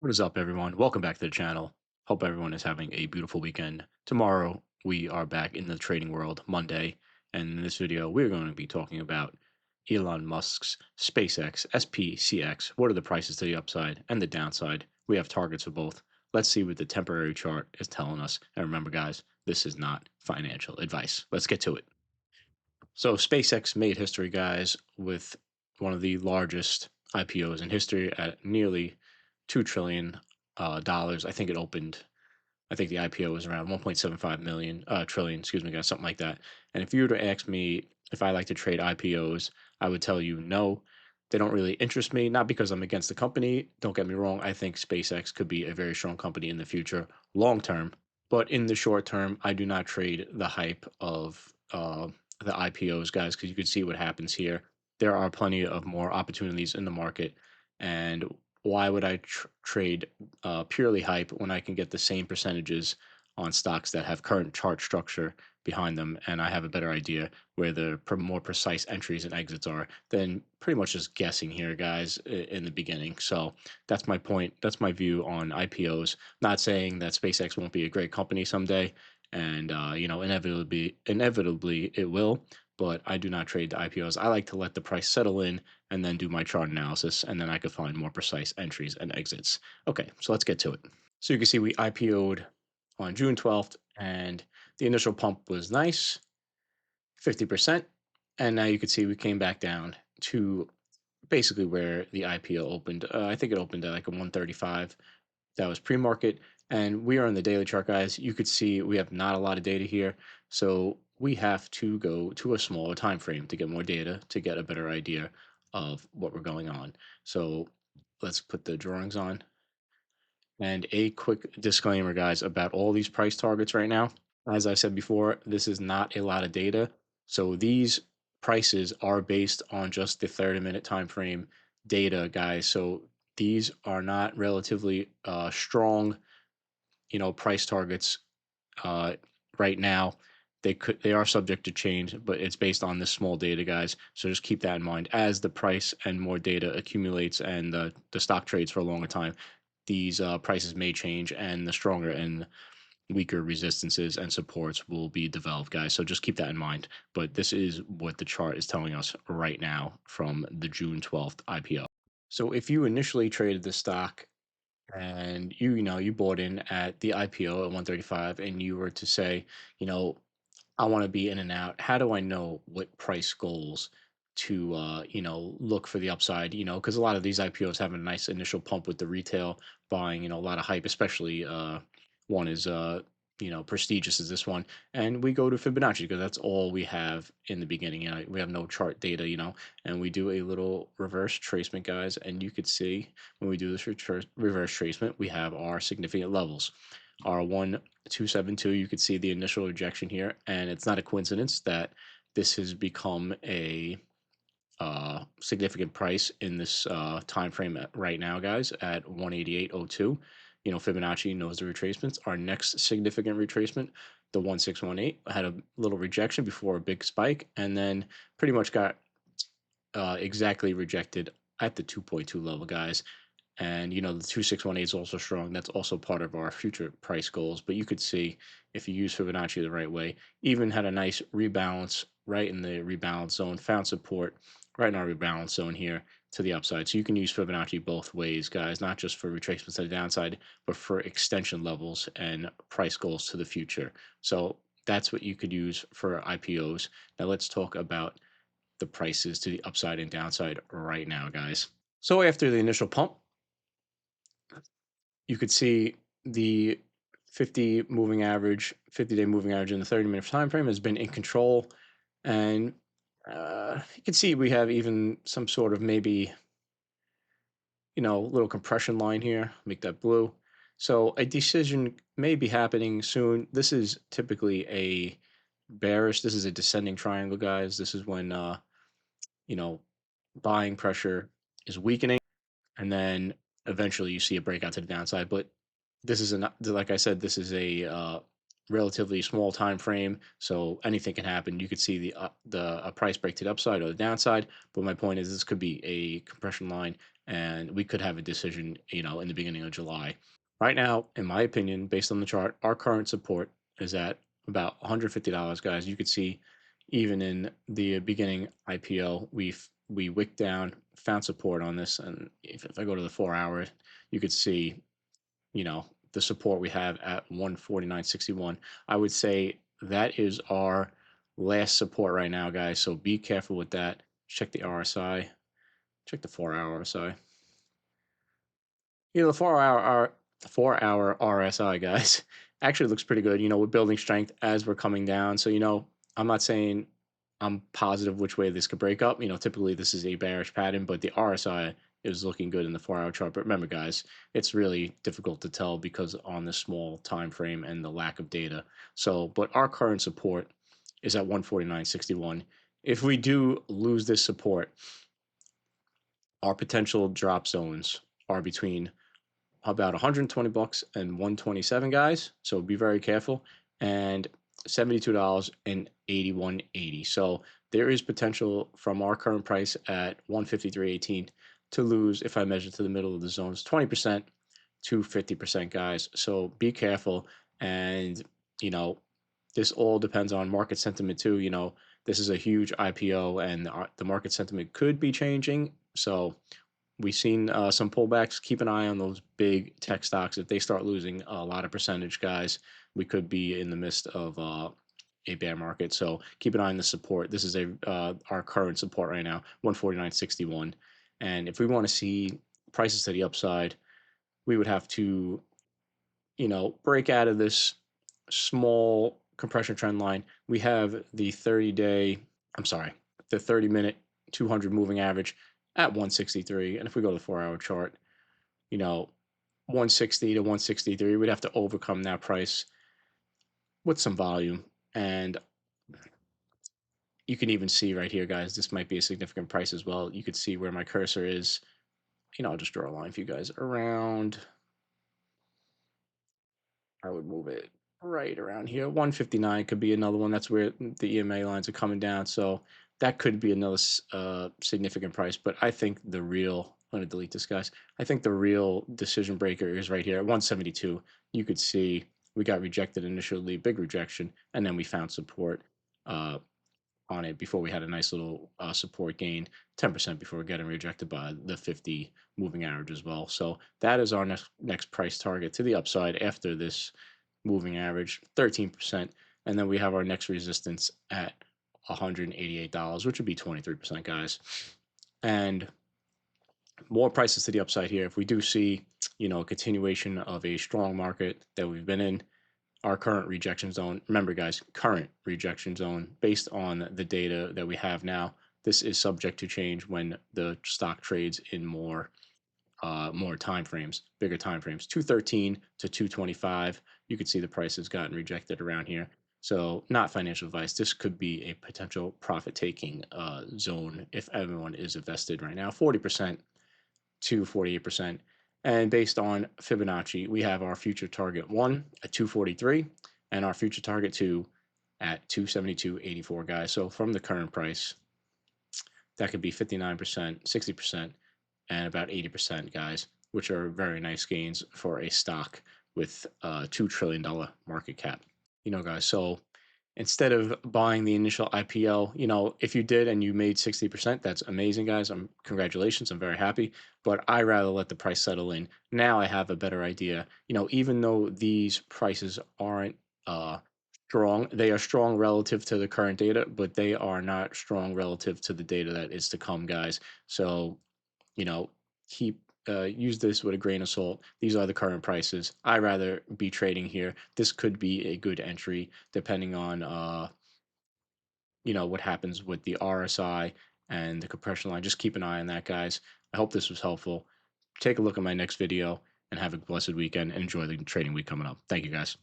What is up, everyone? Welcome back to the channel. Hope everyone is having a beautiful weekend. Tomorrow, we are back in the trading world, Monday, and in this video, we're going to be talking about Elon Musk's SpaceX, SPCX. What are the prices to the upside and the downside? We have targets for both. Let's see what the temporary chart is telling us. And remember, guys, this is not financial advice. Let's get to it. So, SpaceX made history, guys, with one of the largest IPOs in history at nearly $2 trillion. I think it opened. I think the IPO was around 1.75 million trillion, excuse me, guys, something like that. And if you were to ask me if I like to trade IPOs, I would tell you no. They don't really interest me, not because I'm against the company. Don't get me wrong. I think SpaceX could be a very strong company in the future, long term. But in the short term, I do not trade the hype of the IPOs, guys, because you can see what happens here. There are plenty of more opportunities in the market, and why would I trade purely hype when I can get the same percentages on stocks that have current chart structure behind them, and I have a better idea where the more precise entries and exits are than pretty much just guessing here, guys, in the beginning. So that's my point. That's my view on IPOs. Not saying that SpaceX won't be a great company someday, and inevitably it will. But I do not trade the IPOs. I like to let the price settle in and then do my chart analysis, and then I could find more precise entries and exits. Okay, so let's get to it. So you can see we IPO'd on June 12th, and the initial pump was nice, 50%. And now you can see we came back down to basically where the IPO opened. I think it opened at like a 135. That was pre-market. And we are on the daily chart, guys. You could see we have not a lot of data here. So we have to go to a smaller time frame to get more data to get a better idea of what we're going on. So let's put the drawings on. And a quick disclaimer, guys, about all these price targets right now. As I said before, this is not a lot of data. So these prices are based on just the 30-minute time frame data, guys. So these are not relatively strong, price targets uh, right now. They are subject to change, but it's based on this small data, guys. So just keep that in mind. As the price and more data accumulates and the stock trades for a longer time, these prices may change, and the stronger and weaker resistances and supports will be developed, guys. So just keep that in mind. But this is what the chart is telling us right now from the June 12th IPO. So if you initially traded the stock and you bought in at the IPO at 135, and you were to say, you know, I want to be in and out. How do I know what price goals to look for the upside? Because a lot of these IPOs have a nice initial pump with the retail buying, a lot of hype, especially one is prestigious as this one. And we go to Fibonacci because that's all we have in the beginning. We have no chart data, and we do a little reverse tracement, guys, and you could see when we do this reverse tracement, we have our significant levels. R1272, you could see the initial rejection here, and it's not a coincidence that this has become a significant price in this time frame right now, guys, at 188.02. Fibonacci knows the retracements. Our next significant retracement, the 1618, had a little rejection before a big spike, and then pretty much got exactly rejected at the 2.2 level, guys. And the 2618 is also strong. That's also part of our future price goals. But you could see if you use Fibonacci the right way, even had a nice rebalance right in the rebalance zone, found support right in our rebalance zone here to the upside. So you can use Fibonacci both ways, guys, not just for retracements to the downside, but for extension levels and price goals to the future. So that's what you could use for IPOs. Now let's talk about the prices to the upside and downside right now, guys. So after the initial pump, you could see the 50-day moving average in the 30-minute time frame has been in control, and you can see we have even some sort of maybe little compression line here. Make that blue. So a decision may be happening soon. This is typically a bearish. This is a descending triangle, guys. This is when you know buying pressure is weakening, and then eventually you see a breakout to the downside. But this is like I said, this is a relatively small time frame, so anything can happen. You could see the a price break to the upside or the downside. But my point is, this could be a compression line and we could have a decision, in the beginning of July. Right now, in my opinion, based on the chart, our current support is at about $150, guys. You could see even in the beginning IPO, we wicked down, found support on this, and if I go to the 4 hour, you could see, the support we have at 149.61. I would say that is our last support right now, guys. So be careful with that. Check the RSI. Check the 4 hour RSI. The 4 hour RSI, guys, actually looks pretty good. We're building strength as we're coming down. So, I'm not saying I'm positive which way this could break up. Typically this is a bearish pattern, but the RSI is looking good in the 4 hour chart. But remember, guys, it's really difficult to tell because on the small time frame and the lack of data. So, but our current support is at 149.61. If we do lose this support, our potential drop zones are between about 120 bucks and 127, guys. So be very careful. And $72 and 81.80. So there is potential from our current price at 153.18 to lose, if I measure to the middle of the zones, 20% to 50%, guys. So be careful. And this all depends on market sentiment too. This is a huge IPO, and the market sentiment could be changing. So we've seen some pullbacks. Keep an eye on those big tech stocks. If they start losing a lot of percentage, guys, we could be in the midst of a bear market. So keep an eye on the support. This is our current support right now, 149.61. And if we want to see prices to the upside, we would have to, break out of this small compression trend line. We have the 30-day, I'm sorry, the 30-minute 200 moving average at 163. And if we go to the 4 hour chart, 160 to 163, we'd have to overcome that price with some volume. And you can even see right here, guys, this might be a significant price as well. You could see where my cursor is. I'll just draw a line for you guys around. I would move it right around here. 159 could be another one. That's where the EMA lines are coming down. So that could be another significant price. But I think the real, I'm going to delete this, guys. I think the real decision breaker is right here at 172. You could see we got rejected initially, big rejection, and then we found support on it before we had a nice little support gain, 10% before getting rejected by the 50 moving average as well. So that is our next price target to the upside after this moving average, 13%. And then we have our next resistance at $188, which would be 23%, guys. And more prices to the upside here. If we do see, a continuation of a strong market that we've been in, our current rejection zone. Remember, guys, current rejection zone based on the data that we have now. This is subject to change when the stock trades in more time frames, bigger time frames. 213 to 225. You could see the price has gotten rejected around here. So not financial advice. This could be a potential profit taking zone if everyone is invested right now. 40% to 48%. And based on Fibonacci, we have our future target 1 at 243 and our future target 2 at 272.84, guys. So from the current price, that could be 59%, 60%, and about 80%, guys, which are very nice gains for a stock with a $2 trillion market cap. Guys, so instead of buying the initial IPO, if you did and you made 60%, that's amazing, guys. Congratulations. I'm very happy. But I rather let the price settle in. Now I have a better idea. Even though these prices aren't strong, they are strong relative to the current data, but they are not strong relative to the data that is to come, guys. So, keep use this with a grain of salt. These are the current prices. I rather be trading here. This could be a good entry depending on what happens with the RSI and the compression line. Just keep an eye on that, guys. I hope this was helpful. Take a look at my next video and have a blessed weekend and enjoy the trading week coming up. Thank you, guys.